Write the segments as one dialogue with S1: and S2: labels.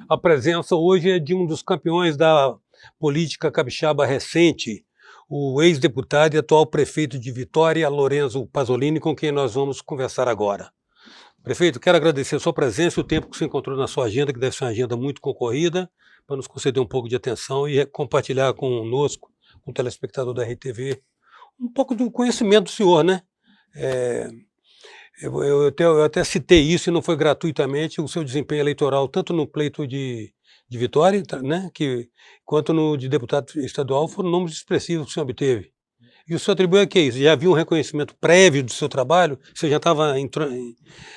S1: A presença hoje é de um dos campeões da política capixaba recente, o ex-deputado e atual prefeito de Vitória, Lorenzo Pasolini, com quem nós vamos conversar agora. Prefeito, quero agradecer a sua presença e o tempo que você encontrou na sua agenda, que deve ser uma agenda muito concorrida, para nos conceder um pouco de atenção e compartilhar conosco, com o telespectador da RTV, um pouco do conhecimento do senhor, né? Eu até citei isso e não foi gratuitamente, o seu desempenho eleitoral, tanto no pleito de Vitória, né, quanto no de deputado estadual, foram números expressivos que o senhor obteve. E o senhor atribui a que isso? Já havia um reconhecimento prévio do seu trabalho? Você já estava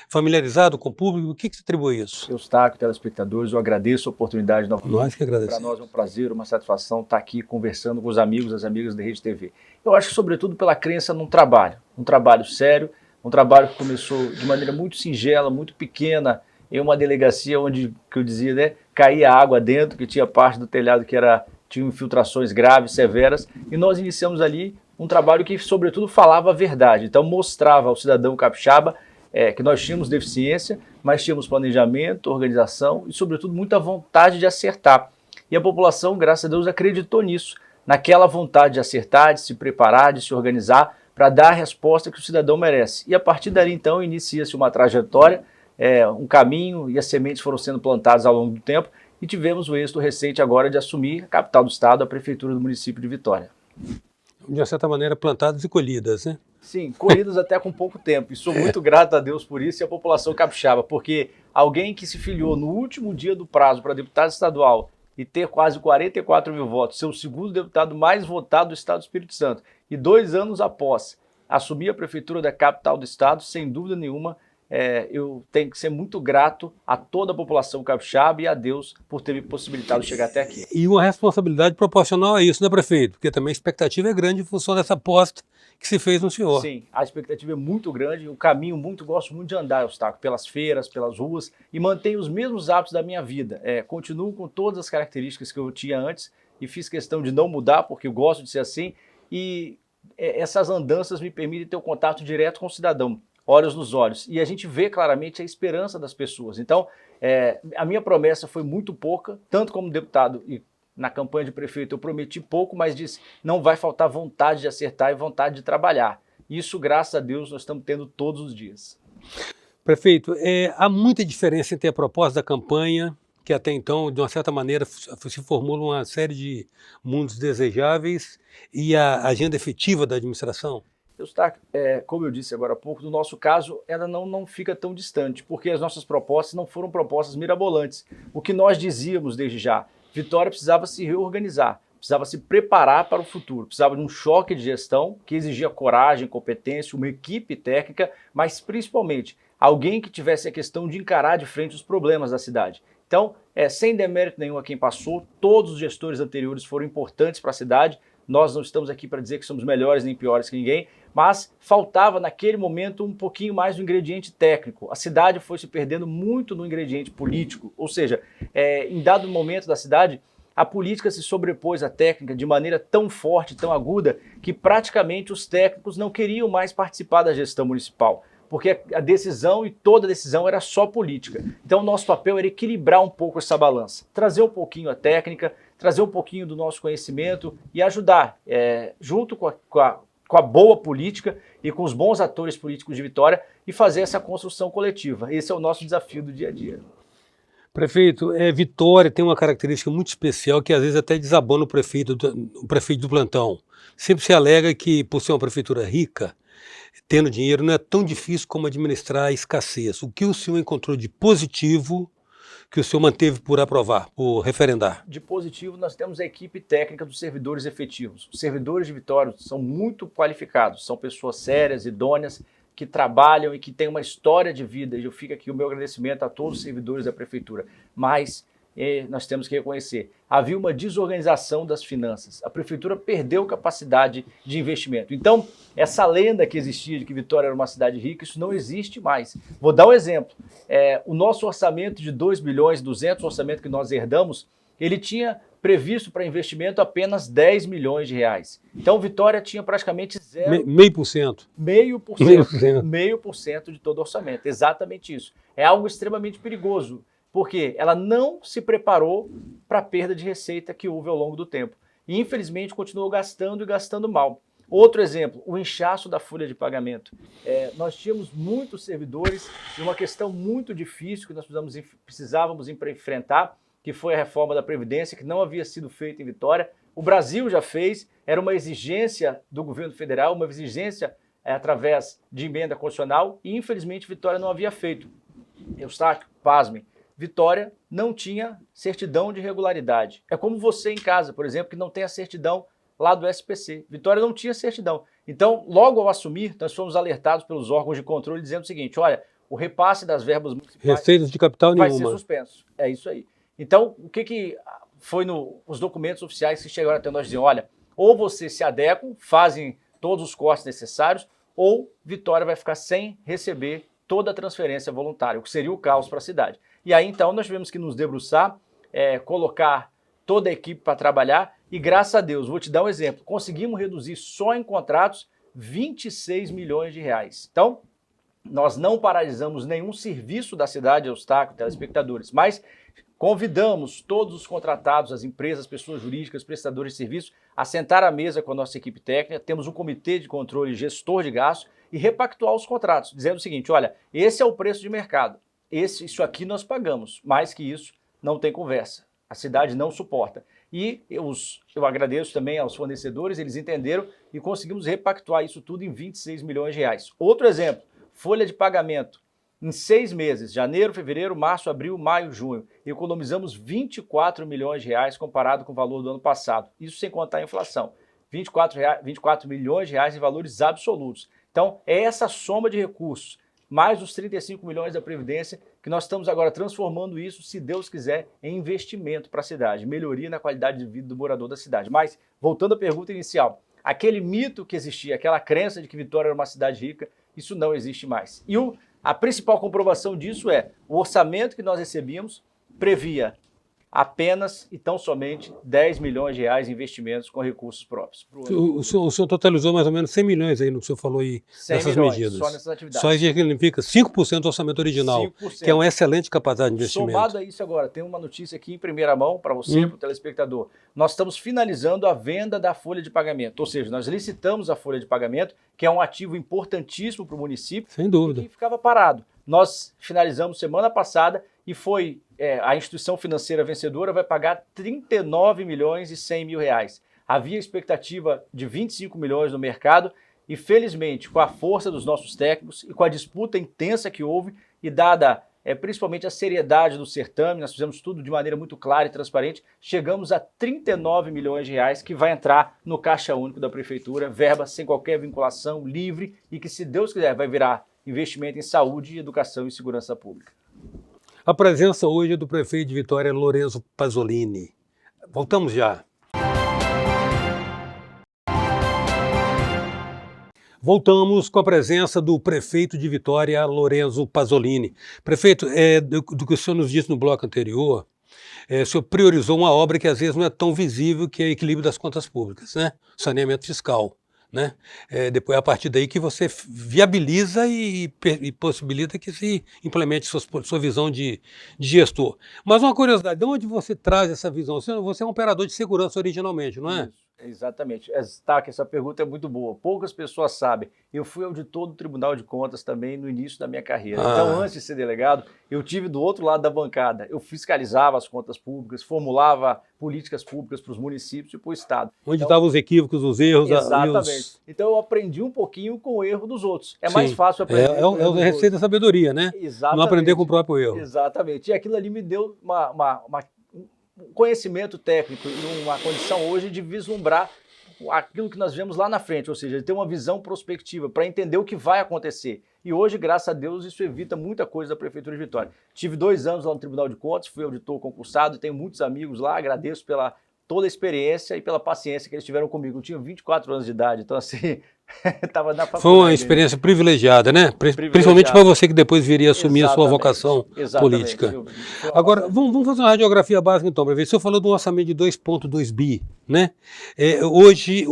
S1: familiarizado com o público? O que você atribui a isso?
S2: Eustáquio, telespectadores, eu agradeço a oportunidade novamente.
S1: Nós que agradecemos.
S2: Para nós é um prazer, uma satisfação estar aqui conversando com os amigos, as amigas da Rede TV. Eu acho que, sobretudo, pela crença num trabalho sério, um trabalho que começou de maneira muito singela, muito pequena, em uma delegacia onde, que eu dizia, né, caía água dentro, que tinha parte do telhado que tinha infiltrações graves, severas, e nós iniciamos ali um trabalho que, sobretudo, falava a verdade. Então, mostrava ao cidadão capixaba que nós tínhamos deficiência, mas tínhamos planejamento, organização e, sobretudo, muita vontade de acertar. E a população, graças a Deus, acreditou nisso, naquela vontade de acertar, de se preparar, de se organizar para dar a resposta que o cidadão merece. E a partir dali, então, inicia-se uma trajetória, um caminho, e as sementes foram sendo plantadas ao longo do tempo, e tivemos o êxito recente agora de assumir a capital do estado, a prefeitura do município de Vitória.
S1: De uma certa maneira, plantadas e colhidas, né?
S2: Sim, colhidas até com pouco tempo, e sou muito grato a Deus por isso e a população capixaba, porque alguém que se filiou no último dia do prazo para deputado estadual e ter quase 44 mil votos, ser o segundo deputado mais votado do estado do Espírito Santo, e 2 anos após assumir a prefeitura da capital do estado, sem dúvida nenhuma, eu tenho que ser muito grato a toda a população capixaba e a Deus por ter me possibilitado chegar até aqui.
S1: E uma responsabilidade proporcional a isso, né, prefeito? Porque também a expectativa é grande em função dessa aposta que se fez no senhor.
S2: Sim, a expectativa é muito grande, o caminho gosto muito de andar, Eustáquio, pelas feiras, pelas ruas, e mantenho os mesmos hábitos da minha vida. Continuo com todas as características que eu tinha antes e fiz questão de não mudar, porque eu gosto de ser assim, e essas andanças me permitem ter um contato direto com o cidadão, olhos nos olhos, e a gente vê claramente a esperança das pessoas. Então, a minha promessa foi muito pouca, tanto como deputado e na campanha de prefeito eu prometi pouco, mas disse, não vai faltar vontade de acertar e vontade de trabalhar. Isso, graças a Deus, nós estamos tendo todos os dias.
S1: Prefeito, há muita diferença entre a proposta da campanha, que até então, de uma certa maneira, se formula uma série de mundos desejáveis, e a agenda efetiva da administração?
S2: Eustáquio, como eu disse agora há pouco, no nosso caso, ela não fica tão distante, porque as nossas propostas não foram propostas mirabolantes. O que nós dizíamos desde já, Vitória precisava se reorganizar, precisava se preparar para o futuro, precisava de um choque de gestão que exigia coragem, competência, uma equipe técnica, mas principalmente alguém que tivesse a questão de encarar de frente os problemas da cidade. Então, sem demérito nenhum a quem passou, todos os gestores anteriores foram importantes para a cidade. Nós não estamos aqui para dizer que somos melhores nem piores que ninguém, mas faltava naquele momento um pouquinho mais do ingrediente técnico. A cidade foi se perdendo muito no ingrediente político, ou seja, em dado momento da cidade, a política se sobrepôs à técnica de maneira tão forte, tão aguda, que praticamente os técnicos não queriam mais participar da gestão municipal, porque a decisão e toda decisão era só política. Então o nosso papel era equilibrar um pouco essa balança, trazer um pouquinho a técnica, trazer um pouquinho do nosso conhecimento e ajudar, junto com a boa política e com os bons atores políticos de Vitória, e fazer essa construção coletiva. Esse é o nosso desafio do dia a dia.
S1: Prefeito, Vitória tem uma característica muito especial que às vezes até desabona o prefeito do plantão. Sempre se alega que, por ser uma prefeitura rica, tendo dinheiro, não é tão difícil como administrar a escassez. O que o senhor encontrou de positivo que o senhor manteve por aprovar, por referendar?
S2: De positivo, nós temos a equipe técnica dos servidores efetivos. Os servidores de Vitória são muito qualificados, são pessoas sérias, idôneas, que trabalham e que têm uma história de vida. E eu fico aqui o meu agradecimento a todos os servidores da prefeitura. Mas nós temos que reconhecer, havia uma desorganização das finanças. A prefeitura perdeu capacidade de investimento. Então, essa lenda que existia de que Vitória era uma cidade rica, isso não existe mais. Vou dar um exemplo. O nosso orçamento de 2 bilhões, 200, o orçamento que nós herdamos, ele tinha previsto para investimento apenas 10 milhões de reais. Então, Vitória tinha praticamente zero.
S1: Meio por cento.
S2: Meio por cento de todo o orçamento. Exatamente isso. É algo extremamente perigoso. porque ela não se preparou para a perda de receita que houve ao longo do tempo. E, infelizmente, continuou gastando e gastando mal. Outro exemplo, o inchaço da folha de pagamento. Nós tínhamos muitos servidores e uma questão muito difícil que nós precisávamos enfrentar, que foi a reforma da Previdência, que não havia sido feita em Vitória. O Brasil já fez, era uma exigência do governo federal, uma exigência através de emenda constitucional, e infelizmente Vitória não havia feito. Eustáquio, pasmem, Vitória não tinha certidão de regularidade. É como você em casa, por exemplo, que não tem a certidão lá do SPC. Vitória não tinha certidão. Então, logo ao assumir, nós fomos alertados pelos órgãos de controle dizendo o seguinte, olha, o repasse das verbas municipais
S1: receitas de capital
S2: vai
S1: nenhuma.
S2: ser suspenso. É isso aí. Então, o que foi os documentos oficiais que chegaram até nós dizer, olha, ou vocês se adequam, fazem todos os cortes necessários, ou Vitória vai ficar sem receber toda a transferência voluntária, o que seria o caos para a cidade. E aí, então, nós tivemos que nos debruçar, colocar toda a equipe para trabalhar e, graças a Deus, vou te dar um exemplo, conseguimos reduzir só em contratos 26 milhões de reais. Então, nós não paralisamos nenhum serviço da cidade, Eustáquio, telespectadores, mas convidamos todos os contratados, as empresas, pessoas jurídicas, prestadores de serviços, a sentar à mesa com a nossa equipe técnica, temos um comitê de controle gestor de gastos e repactuar os contratos, dizendo o seguinte, olha, esse é o preço de mercado, isso aqui nós pagamos, mais que isso não tem conversa, a cidade não suporta. E eu agradeço também aos fornecedores, eles entenderam e conseguimos repactuar isso tudo em 26 milhões de reais. Outro exemplo, folha de pagamento. Em 6 meses, janeiro, fevereiro, março, abril, maio, junho, economizamos 24 milhões de reais comparado com o valor do ano passado. Isso sem contar a inflação. 24 milhões de reais em valores absolutos. Então, é essa soma de recursos, mais os 35 milhões da Previdência, que nós estamos agora transformando isso, se Deus quiser, em investimento para a cidade, melhoria na qualidade de vida do morador da cidade. Mas, voltando à pergunta inicial, aquele mito que existia, aquela crença de que Vitória era uma cidade rica, isso não existe mais. E a principal comprovação disso é o orçamento que nós recebíamos previa apenas e tão somente 10 milhões de reais em investimentos com recursos próprios.
S1: O senhor totalizou mais ou menos 100 milhões aí no que o senhor falou aí,
S2: 100
S1: nessas
S2: milhões,
S1: medidas.
S2: só nessas atividades.
S1: Só isso significa 5% do orçamento original,
S2: 5%.
S1: que é uma excelente capacidade de investimento.
S2: Somado a isso agora, tem uma notícia aqui em primeira mão para você, para o telespectador. Nós estamos finalizando a venda da folha de pagamento, ou seja, nós licitamos a folha de pagamento, que é um ativo importantíssimo para o município.
S1: Sem dúvida.
S2: E que ficava parado. Nós finalizamos semana passada e foi a instituição financeira vencedora vai pagar 39 milhões e 100 mil reais. Havia expectativa de 25 milhões no mercado e, felizmente, com a força dos nossos técnicos e com a disputa intensa que houve e dada principalmente a seriedade do certame, nós fizemos tudo de maneira muito clara e transparente, chegamos a 39 milhões de reais que vai entrar no Caixa Único da Prefeitura, verba sem qualquer vinculação, livre e que, se Deus quiser, vai virar investimento em saúde, educação e segurança pública.
S1: A presença hoje é do prefeito de Vitória, Lorenzo Pasolini. Voltamos já. Voltamos com a presença do prefeito de Vitória, Lorenzo Pasolini. Prefeito, do que o senhor nos disse no bloco anterior, o senhor priorizou uma obra que às vezes não é tão visível, que é o equilíbrio das contas públicas, né? Saneamento fiscal. Né? Depois é a partir daí que você viabiliza e possibilita que se implemente sua visão de gestor. Mas uma curiosidade, de onde você traz essa visão? Você é um operador de segurança originalmente, não é?
S2: Isso, exatamente. Essa pergunta é muito boa. Poucas pessoas sabem. Eu fui auditor do Tribunal de Contas também no início da minha carreira. Então, antes de ser delegado, eu tive do outro lado da bancada. Eu fiscalizava as contas públicas, formulava políticas públicas para os municípios e para o Estado.
S1: Onde estavam os equívocos, os erros.
S2: Exatamente. Então eu aprendi um pouquinho com o erro dos outros. É mais fácil aprender com o erro dos outros.
S1: É a receita da sabedoria, né?
S2: Exatamente.
S1: Não aprender com o próprio erro.
S2: Exatamente. E aquilo ali me deu um conhecimento técnico e uma condição hoje de vislumbrar aquilo que nós vemos lá na frente, ou seja, de ter uma visão prospectiva para entender o que vai acontecer. E hoje, graças a Deus, isso evita muita coisa da Prefeitura de Vitória. Tive 2 anos lá no Tribunal de Contas, fui auditor concursado, tenho muitos amigos lá, agradeço pela toda a experiência e pela paciência que eles tiveram comigo. Eu tinha 24 anos de idade, então assim, estava na faculdade.
S1: Foi uma experiência privilegiada, né? Principalmente para você que depois viria assumir a sua vocação política. Agora, vamos fazer uma radiografia básica então, para ver. O senhor falou de um orçamento de 2,2 bi, né? Hoje,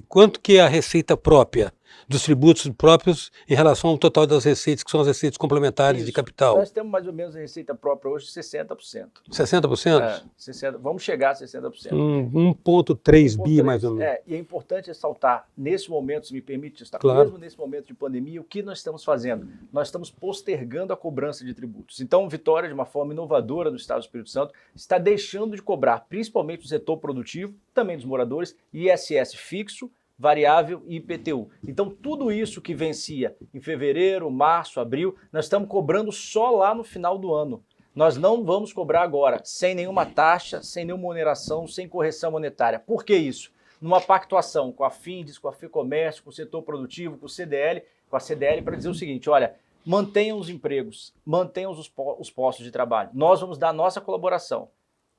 S1: quanto que é a receita própria dos tributos próprios em relação ao total das receitas, que são as receitas complementares de capital.
S2: Nós temos mais ou menos a receita própria hoje de 60%.
S1: 60%?
S2: 60%. Vamos chegar a 60%.
S1: 1,3 bi, mais ou menos.
S2: E é importante ressaltar, nesse momento, se me permite,
S1: claro,
S2: mesmo nesse momento de pandemia, o que nós estamos fazendo? Nós estamos postergando a cobrança de tributos. Então, Vitória, de uma forma inovadora no Estado do Espírito Santo, está deixando de cobrar, principalmente do setor produtivo, também dos moradores, ISS fixo, variável e IPTU. Então, tudo isso que vencia em fevereiro, março, abril, nós estamos cobrando só lá no final do ano. Nós não vamos cobrar agora, sem nenhuma taxa, sem nenhuma oneração, sem correção monetária. Por que isso? Numa pactuação com a Findes, com a FEComércio, com o setor produtivo, com a CDL, para dizer o seguinte, olha, mantenham os empregos, mantenham os postos de trabalho. Nós vamos dar a nossa colaboração.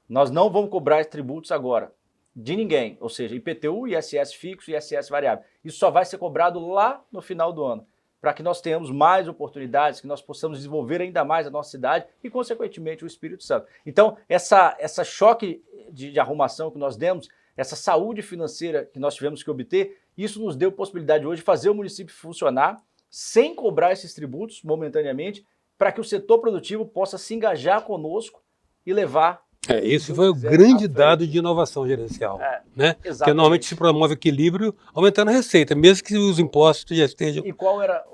S2: Nós não vamos cobrar tributos agora de ninguém, ou seja, IPTU, ISS fixo e ISS variável. Isso só vai ser cobrado lá no final do ano, para que nós tenhamos mais oportunidades, que nós possamos desenvolver ainda mais a nossa cidade e, consequentemente, o Espírito Santo. Então, essa choque de arrumação que nós demos, essa saúde financeira que nós tivemos que obter, isso nos deu possibilidade hoje de fazer o município funcionar sem cobrar esses tributos momentaneamente, para que o setor produtivo possa se engajar conosco e levar.
S1: Esse foi o grande dado de inovação gerencial, né? Porque normalmente se promove equilíbrio aumentando a receita, mesmo que os impostos já estejam pesados.
S2: E qual era,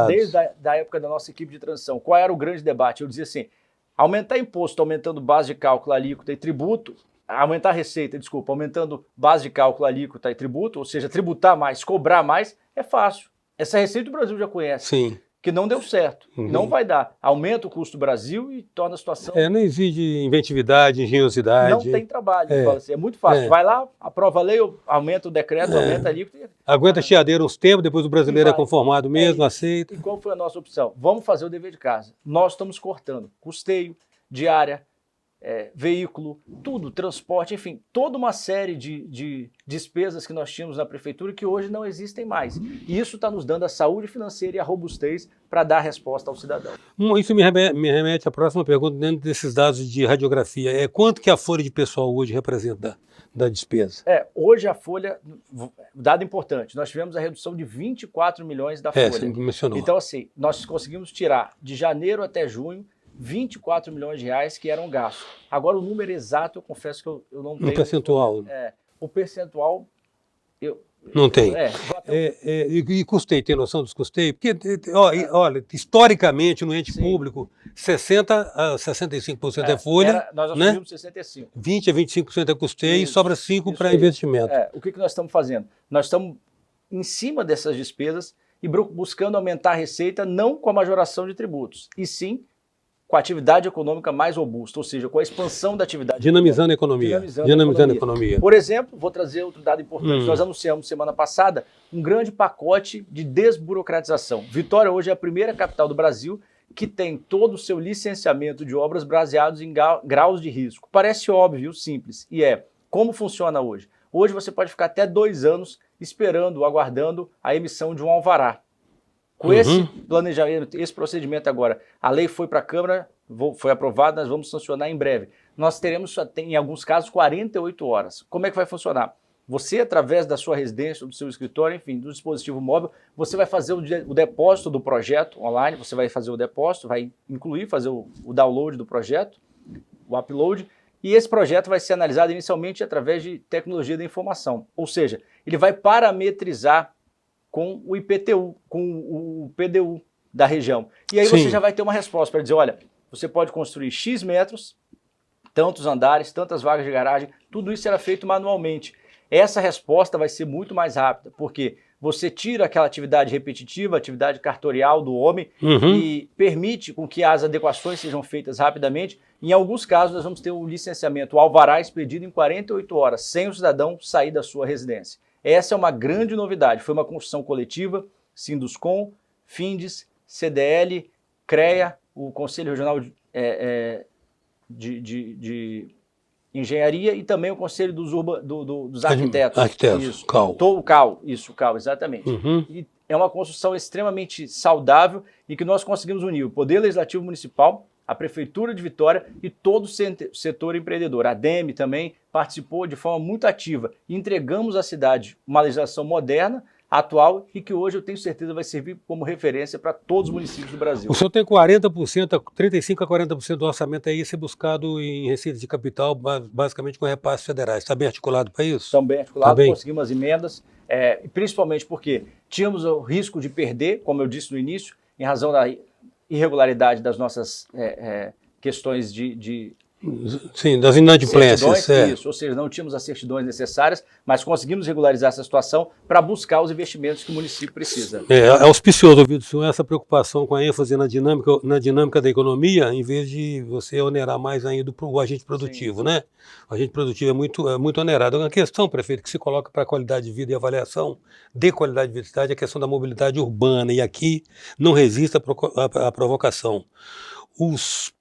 S2: desde a época da nossa equipe de transição, qual era o grande debate? Eu dizia assim, aumentar imposto, aumentando base de cálculo, alíquota e tributo, aumentar a receita, desculpa, aumentando base de cálculo, alíquota e tributo, ou seja, tributar mais, cobrar mais, é fácil. Essa receita o Brasil já conhece.
S1: Sim.
S2: Que não deu certo, não vai dar. Aumenta o custo do Brasil e torna a situação...
S1: não exige inventividade, engenhosidade.
S2: Não tem trabalho, fala assim, é muito fácil. Vai lá, aprova a lei, aumenta o decreto, aumenta a alíquota.
S1: Aguenta a chiadeira uns tempos, depois o brasileiro é conformado mesmo, aceita.
S2: E qual foi a nossa opção? Vamos fazer o dever de casa. Nós estamos cortando custeio, diária, veículo, tudo, transporte, enfim, toda uma série de despesas que nós tínhamos na prefeitura que hoje não existem mais. E isso está nos dando a saúde financeira e a robustez para dar resposta ao cidadão.
S1: Isso me remete à próxima pergunta, dentro desses dados de radiografia. Quanto que a folha de pessoal hoje representa da despesa?
S2: Hoje a folha, dado importante, nós tivemos a redução de 24 milhões da folha.
S1: Você mencionou.
S2: Então, assim, nós conseguimos tirar de janeiro até junho 24 milhões de reais que eram gastos. Agora, o número exato, eu confesso que eu não tenho.
S1: Um percentual.
S2: O percentual,
S1: não tem. E custeio, tem noção dos custeios? Porque, olha, historicamente, no ente público, 60% a 65% é folha.
S2: Nós assumimos 65%.
S1: 20% a 25% é custeio e sobra 5% para investimento.
S2: O que nós estamos fazendo? Nós estamos em cima dessas despesas e buscando aumentar a receita, não com a majoração de tributos, e sim com a atividade econômica mais robusta, ou seja, com a expansão da atividade
S1: dinamizando econômica. a economia. Dinamizando a economia.
S2: Por exemplo, vou trazer outro dado importante. Nós anunciamos semana passada um grande pacote de desburocratização. Vitória hoje é a primeira capital do Brasil que tem todo o seu licenciamento de obras baseados em graus de risco. Parece óbvio, simples, e como funciona hoje? Hoje você pode ficar até 2 anos esperando, aguardando a emissão de um alvará. Com esse planejamento, esse procedimento agora, a lei foi para a Câmara, foi aprovada, nós vamos sancionar em breve. Nós teremos, em alguns casos, 48 horas. Como é que vai funcionar? Você, através da sua residência, do seu escritório, enfim, do dispositivo móvel, você vai fazer o depósito do projeto online, você vai fazer o depósito, vai incluir, fazer o download do projeto, o upload, e esse projeto vai ser analisado inicialmente através de tecnologia da informação. Ou seja, ele vai parametrizar com o IPTU, com o PDU da região. E aí você já vai ter uma resposta para dizer, olha, você pode construir X metros, tantos andares, tantas vagas de garagem, tudo isso será feito manualmente. Essa resposta vai ser muito mais rápida, porque você tira aquela atividade repetitiva, atividade cartorial do homem e permite com que as adequações sejam feitas rapidamente. Em alguns casos, nós vamos ter o licenciamento, o alvará expedido em 48 horas, sem o cidadão sair da sua residência. Essa é uma grande novidade, foi uma construção coletiva, Sinduscom, Findes, CDL, CREA, o Conselho Regional de Engenharia e também o Conselho dos Arquitetos.
S1: Arquitetos,
S2: isso.
S1: CAL.
S2: O CAL, exatamente. E é uma construção extremamente saudável e que nós conseguimos unir o Poder Legislativo Municipal, a Prefeitura de Vitória e todo o setor empreendedor. A ADEME também participou de forma muito ativa. Entregamos à cidade uma legislação moderna, atual e que hoje eu tenho certeza vai servir como referência para todos os municípios do Brasil.
S1: O senhor tem 40%, 35% a 40% do orçamento aí ser buscado em receita de capital, basicamente com repasses federais. Está bem articulado para isso?
S2: Também articulado,
S1: Também.
S2: conseguimos as emendas, principalmente porque tínhamos o risco de perder, como eu disse no início, em razão da irregularidade das nossas questões
S1: Sim, das inadimplências.
S2: Isso, ou seja, não tínhamos as certidões necessárias, mas conseguimos regularizar essa situação para buscar os investimentos que o município precisa.
S1: É auspicioso ouvir do senhor essa preocupação com a ênfase na dinâmica da economia, em vez de você onerar mais ainda o agente produtivo, sim. Né? O agente produtivo é muito onerado. Uma questão, prefeito, que se coloca para a qualidade de vida e avaliação de qualidade de vida é a questão da mobilidade urbana, e aqui não resiste à provocação. Os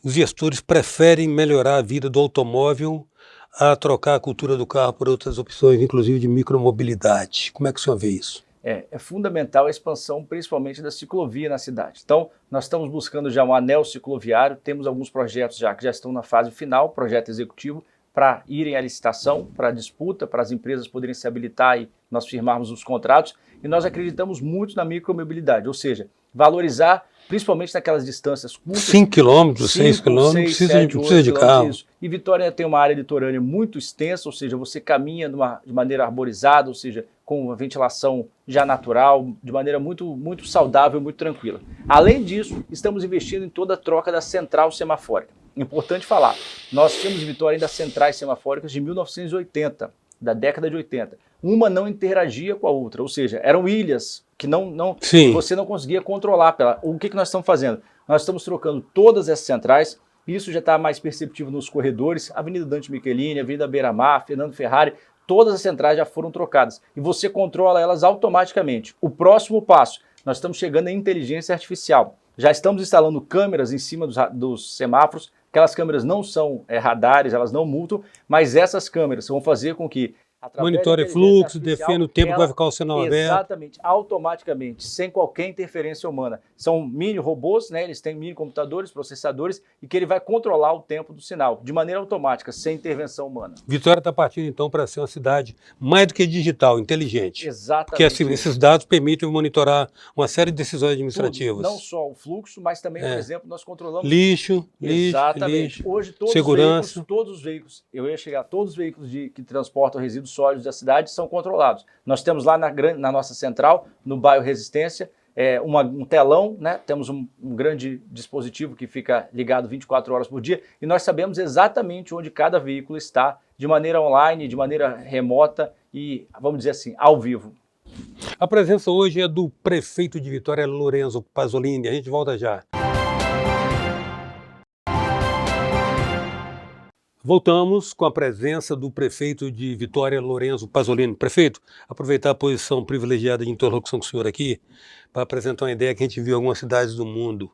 S1: gestores preferem melhorar a vida do automóvel a trocar a cultura do carro por outras opções, inclusive de micromobilidade. Como é que o senhor vê isso?
S2: É fundamental a expansão, principalmente da ciclovia na cidade. Então, nós estamos buscando já um anel cicloviário, temos alguns projetos que já estão na fase final, projeto executivo, para irem à licitação, para a disputa, para as empresas poderem se habilitar e nós firmarmos os contratos. E nós acreditamos muito na micromobilidade, ou seja, valorizar principalmente naquelas distâncias curtas.
S1: 5 quilômetros, 6 quilômetros, precisa de carro.
S2: Isso. E Vitória tem uma área litorânea muito extensa, ou seja, você caminha de maneira arborizada, ou seja, com uma ventilação já natural, de maneira muito saudável, muito tranquila. Além disso, estamos investindo em toda a troca da central semafórica. Importante falar, nós temos em Vitória ainda centrais semafóricas de 1980, da década de 80. Uma não interagia com a outra, ou seja, eram ilhas que você não conseguia controlar. O que nós estamos fazendo? Nós estamos trocando todas essas centrais, isso já está mais perceptível nos corredores, Avenida Dante Michelini, Avenida Beira-Mar, Fernando Ferrari, todas as centrais já foram trocadas e você controla elas automaticamente. O próximo passo, nós estamos chegando em inteligência artificial. Já estamos instalando câmeras em cima dos semáforos, aquelas câmeras não são radares, elas não multam, mas essas câmeras vão fazer com que
S1: monitore fluxo, define o tempo que vai ficar o sinal aberto.
S2: Exatamente, automaticamente, sem qualquer interferência humana. São mini robôs, né? Eles têm mini computadores, processadores, e que ele vai controlar o tempo do sinal, de maneira automática, sem intervenção humana.
S1: Vitória está partindo então para ser uma cidade mais do que digital, inteligente.
S2: Exatamente.
S1: Porque esses dados permitem monitorar uma série de decisões administrativas.
S2: Tudo, não só o fluxo, mas também, por exemplo, nós controlamos...
S1: Lixo.
S2: Hoje
S1: segurança.
S2: Todos os veículos, eu ia chegar, todos os veículos que transportam resíduos sólidos da cidade são controlados. Nós temos lá na nossa central, no bairro Resistência, um telão, né? Temos um grande dispositivo que fica ligado 24 horas por dia e nós sabemos exatamente onde cada veículo está, de maneira online, de maneira remota e, vamos dizer assim, ao vivo.
S1: A presença hoje é do prefeito de Vitória, Lorenzo Pasolini. A gente volta já. Voltamos com a presença do prefeito de Vitória, Lorenzo Pasolini. Prefeito, aproveitar a posição privilegiada de interlocução com o senhor aqui para apresentar uma ideia que a gente viu em algumas cidades do mundo.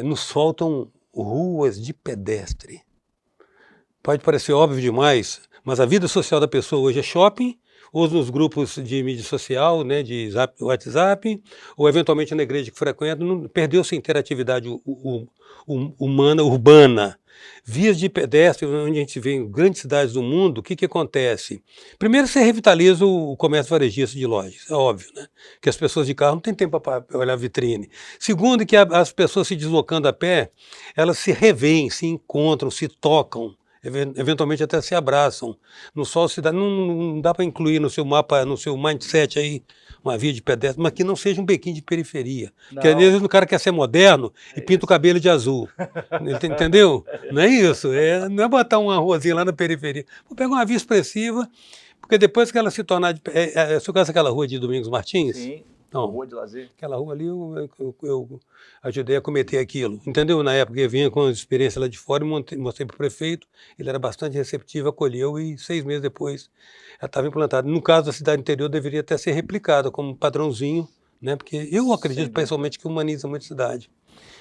S1: Nos faltam ruas de pedestre. Pode parecer óbvio demais, mas a vida social da pessoa hoje é shopping, ou nos grupos de mídia social, né, de WhatsApp, ou eventualmente na igreja que frequenta, perdeu-se a interatividade humana, urbana. Vias de pedestre, onde a gente vê em grandes cidades do mundo, o que acontece? Primeiro, você revitaliza o comércio varejista de lojas, é óbvio, né? Que as pessoas de carro não têm tempo para olhar a vitrine. Segundo, que as pessoas se deslocando a pé, elas se revêem, se encontram, se tocam, eventualmente até se abraçam. No sol cidade não dá para incluir no seu mapa, no seu mindset aí, uma via de pedestre, mas que não seja um bequinho de periferia. Porque às vezes o cara quer ser moderno e pinta o cabelo de azul. Entendeu? Não é isso. Não é botar uma ruazinha lá na periferia. Vou pegar uma via expressiva, porque depois que ela se tornar... Você conhece aquela rua de Domingos Martins?
S2: Sim.
S1: Não,
S2: rua de lazer.
S1: Aquela rua ali eu ajudei a cometer aquilo, entendeu? Na época eu vinha com a experiência lá de fora e mostrei para o prefeito, ele era bastante receptivo, acolheu e 6 meses depois ela estava implantada. No caso da cidade interior deveria até ser replicada como padrãozinho, né? Porque eu acredito pessoalmente que humaniza muito a cidade.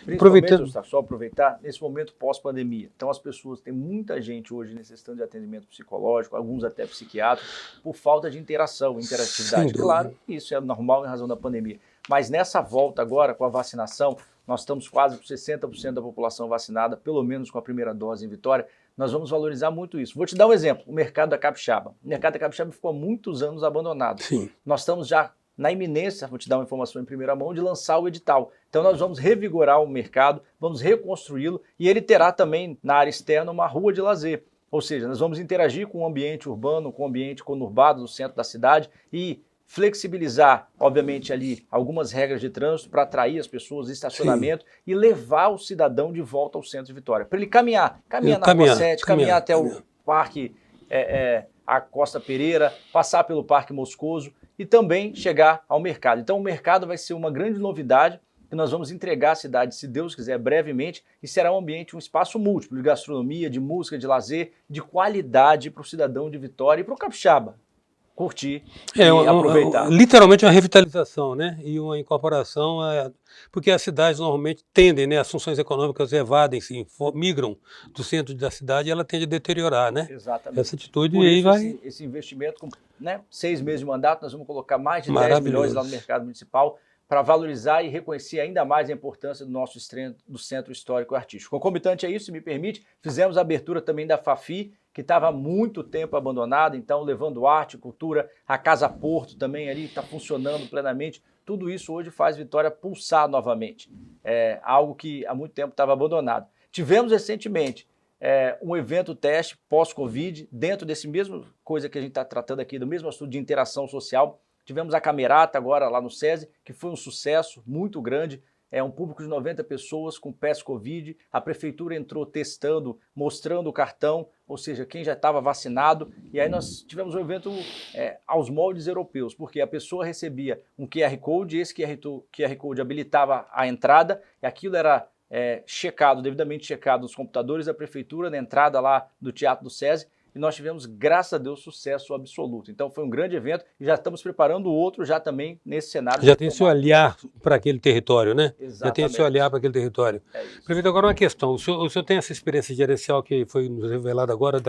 S2: Principalmente, só aproveitar, nesse momento pós-pandemia. Então as pessoas, tem muita gente hoje necessitando de atendimento psicológico, alguns até psiquiátrico, por falta de interatividade. Claro, isso é normal em razão da pandemia. Mas nessa volta agora, com a vacinação, nós estamos quase com 60% da população vacinada, pelo menos com a primeira dose em Vitória. nós vamos valorizar muito isso. Vou te dar um exemplo, o mercado da capixaba. O mercado da capixaba ficou há muitos anos abandonado.
S1: Sim.
S2: Nós estamos já na iminência, vou te dar uma informação em primeira mão, de lançar o edital. Então nós vamos revigorar o mercado, vamos reconstruí-lo e ele terá também na área externa uma rua de lazer. Ou seja, nós vamos interagir com o ambiente urbano, com o ambiente conurbado do centro da cidade e flexibilizar, obviamente, ali algumas regras de trânsito para atrair as pessoas, estacionamento e levar o cidadão de volta ao centro de Vitória. Para ele caminhar na Rua 7, caminhar até o Parque a Costa Pereira, passar pelo Parque Moscoso e também chegar ao mercado. Então o mercado vai ser uma grande novidade que nós vamos entregar à cidade, se Deus quiser, brevemente, e será um ambiente, um espaço múltiplo de gastronomia, de música, de lazer, de qualidade para o cidadão de Vitória e para o capixaba curtir e aproveitar.
S1: Literalmente uma revitalização, né? E uma incorporação, porque as cidades normalmente tendem, né? As funções econômicas evadem-se, migram do centro da cidade e ela tende a deteriorar, né?
S2: Exatamente.
S1: Essa atitude
S2: aí
S1: vai...
S2: Esse investimento, com 6 meses de mandato, nós vamos colocar mais de 10 milhões lá no mercado municipal para valorizar e reconhecer ainda mais a importância do nosso do Centro Histórico e Artístico. Concomitante a isso, se me permite, fizemos a abertura também da FAFI, que estava há muito tempo abandonada, então levando arte, cultura, a Casa Porto também ali está funcionando plenamente. Tudo isso hoje faz Vitória pulsar novamente, algo que há muito tempo estava abandonado. Tivemos recentemente um evento teste pós-Covid, dentro desse mesmo coisa que a gente está tratando aqui, do mesmo assunto de interação social. Tivemos a Camerata agora lá no SESI, que foi um sucesso muito grande, um público de 90 pessoas com pós-Covid, a prefeitura entrou testando, mostrando o cartão, ou seja, quem já estava vacinado, e aí nós tivemos um evento aos moldes europeus, porque a pessoa recebia um QR Code, esse QR Code habilitava a entrada, e aquilo era devidamente checado nos computadores da prefeitura, na entrada lá do Teatro do SESI, e nós tivemos, graças a Deus, sucesso absoluto. Então foi um grande evento e já estamos preparando outro já também nesse cenário.
S1: Já tem esse olhar para aquele território, né?
S2: Exatamente.
S1: Já tem esse olhar para aquele território. Prefeito, agora uma questão. O senhor tem essa experiência gerencial que foi nos revelada agora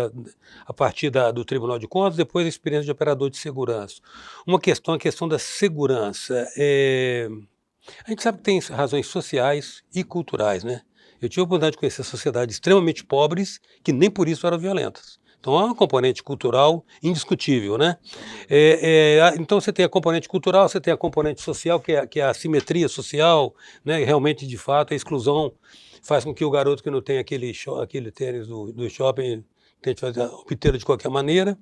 S1: a partir do Tribunal de Contas, depois a experiência de operador de segurança. A questão da segurança. A gente sabe que tem razões sociais e culturais, né? Eu tive a oportunidade de conhecer sociedades extremamente pobres que nem por isso eram violentas. Então, há uma componente cultural indiscutível, né? Então, você tem a componente cultural, você tem a componente social, que é a assimetria social, né? Realmente, de fato, a exclusão faz com que o garoto que não tem aquele tênis do shopping tente obtê-lo de qualquer maneira.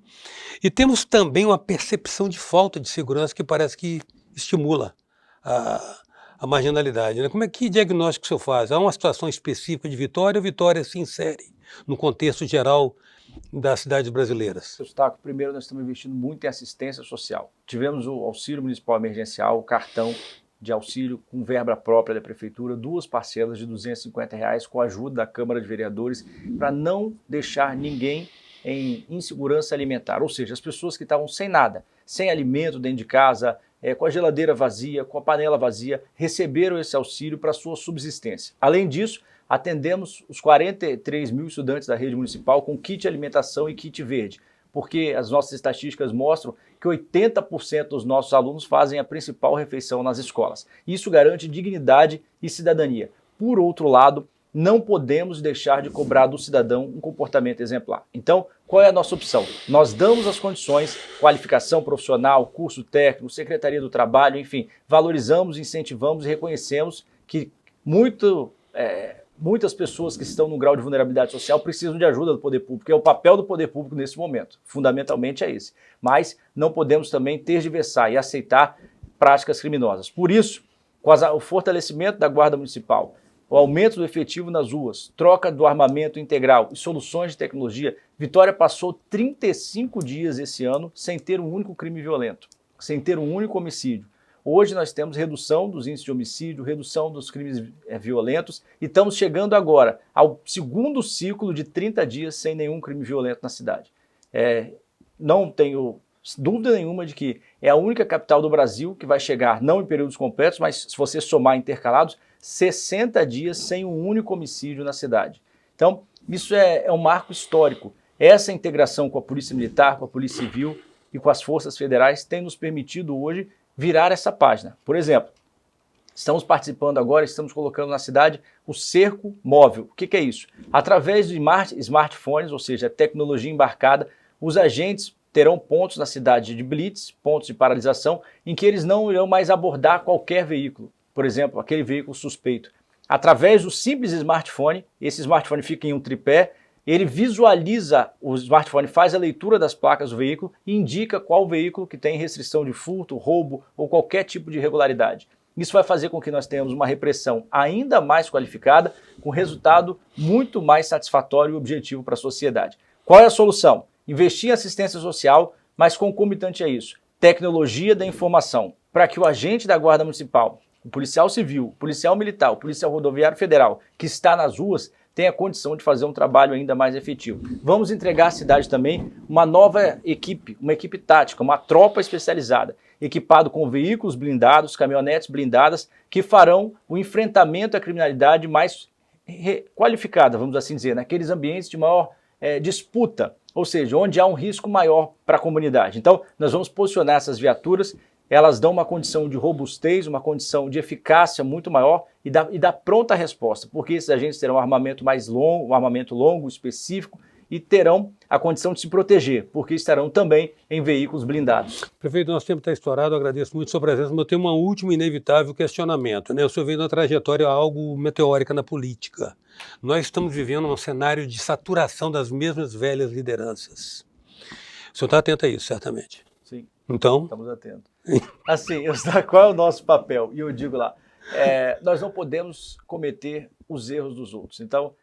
S1: E temos também uma percepção de falta de segurança que parece que estimula a marginalidade, né? Que diagnóstico o senhor faz? Há uma situação específica de Vitória ou Vitória se insere no contexto geral das cidades brasileiras?
S2: Eustáquio, primeiro nós estamos investindo muito em assistência social. Tivemos o auxílio municipal emergencial, o cartão de auxílio com verba própria da prefeitura, 2 parcelas de R$250 com a ajuda da Câmara de Vereadores, para não deixar ninguém em insegurança alimentar, ou seja, as pessoas que estavam sem nada, sem alimento dentro de casa, com a geladeira vazia, com a panela vazia, receberam esse auxílio para sua subsistência. Além disso, atendemos os 43 mil estudantes da rede municipal com kit alimentação e kit verde, porque as nossas estatísticas mostram que 80% dos nossos alunos fazem a principal refeição nas escolas. Isso garante dignidade e cidadania. Por outro lado, não podemos deixar de cobrar do cidadão um comportamento exemplar. Então, qual é a nossa opção? Nós damos as condições, qualificação profissional, curso técnico, Secretaria do Trabalho, enfim, valorizamos, incentivamos e reconhecemos que muitas pessoas que estão no grau de vulnerabilidade social precisam de ajuda do poder público, é o papel do poder público nesse momento, fundamentalmente é esse. Mas não podemos também tergiversar e aceitar práticas criminosas. Por isso, com o fortalecimento da Guarda Municipal, o aumento do efetivo nas ruas, troca do armamento integral e soluções de tecnologia, Vitória passou 35 dias esse ano sem ter um único crime violento, sem ter um único homicídio. Hoje nós temos redução dos índices de homicídio, redução dos crimes violentos e estamos chegando agora ao segundo ciclo de 30 dias sem nenhum crime violento na cidade. Não tenho dúvida nenhuma de que é a única capital do Brasil que vai chegar, não em períodos completos, mas se você somar intercalados, 60 dias sem um único homicídio na cidade. Então, isso é um marco histórico. Essa integração com a Polícia Militar, com a Polícia Civil e com as forças federais tem nos permitido hoje virar essa página. Por exemplo, Estamos participando agora, estamos colocando na cidade o cerco móvel. O que é isso? Através de smartphones, ou seja, tecnologia embarcada, os agentes terão pontos na cidade de blitz, pontos de paralisação, em que eles não irão mais abordar qualquer veículo. Por exemplo, aquele veículo suspeito. Através do simples smartphone, esse smartphone fica em um tripé, ele visualiza, o smartphone faz a leitura das placas do veículo e indica qual veículo que tem restrição de furto, roubo ou qualquer tipo de irregularidade. Isso vai fazer com que nós tenhamos uma repressão ainda mais qualificada, com resultado muito mais satisfatório e objetivo para a sociedade. Qual é a solução? Investir em assistência social, mas concomitante a isso, tecnologia da informação, para que o agente da Guarda Municipal, o policial civil, o policial militar, o policial rodoviário federal, que está nas ruas, tenha condição de fazer um trabalho ainda mais efetivo. Vamos entregar à cidade também uma nova equipe, uma equipe tática, uma tropa especializada, equipado com veículos blindados, caminhonetes blindadas, que farão o enfrentamento à criminalidade mais qualificada, vamos assim dizer, naqueles ambientes de maior disputa, ou seja, onde há um risco maior para a comunidade. Então, nós vamos posicionar essas viaturas, elas dão uma condição de robustez, uma condição de eficácia muito maior e dá pronta resposta, porque esses agentes terão um armamento mais longo, um armamento longo, específico, e terão a condição de se proteger, porque estarão também em veículos blindados.
S1: Prefeito, nosso tempo está estourado, eu agradeço muito a sua presença, mas eu tenho um último e inevitável questionamento. O senhor veio na trajetória algo meteórica na política. Nós estamos vivendo um cenário de saturação das mesmas velhas lideranças. O senhor está atento a isso, certamente.
S2: Sim,
S1: então,
S2: estamos atentos. Assim, qual é o nosso papel? E eu digo lá, nós não podemos cometer os erros dos outros. Então,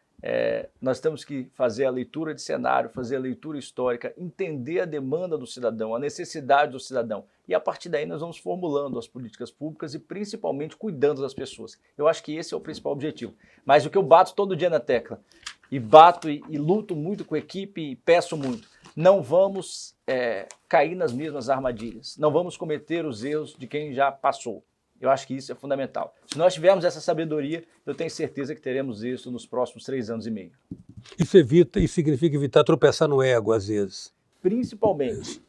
S2: nós temos que fazer a leitura de cenário, fazer a leitura histórica, entender a demanda do cidadão, a necessidade do cidadão. E a partir daí nós vamos formulando as políticas públicas e principalmente cuidando das pessoas. Eu acho que esse é o principal objetivo. Mas o que eu bato todo dia na tecla, e bato e luto muito com a equipe e peço muito, não vamos cair nas mesmas armadilhas, não vamos cometer os erros de quem já passou. Eu acho que isso é fundamental. Se nós tivermos essa sabedoria, eu tenho certeza que teremos êxito nos próximos 3 anos e meio.
S1: Isso significa evitar tropeçar no ego, às vezes.
S2: Principalmente,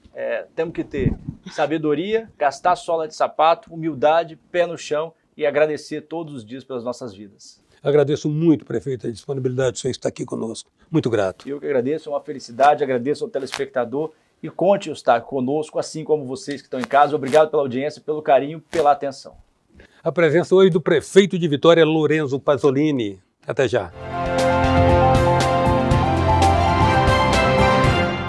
S2: temos que ter sabedoria, gastar sola de sapato, humildade, pé no chão e agradecer todos os dias pelas nossas vidas.
S1: Agradeço muito, prefeito, a disponibilidade de senhor estar aqui conosco. Muito grato.
S2: Eu que agradeço, é uma felicidade, agradeço ao telespectador e conte estar conosco, assim como vocês que estão em casa. Obrigado pela audiência, pelo carinho, pela atenção.
S1: A presença hoje do prefeito de Vitória, Lorenzo Pasolini. Até já.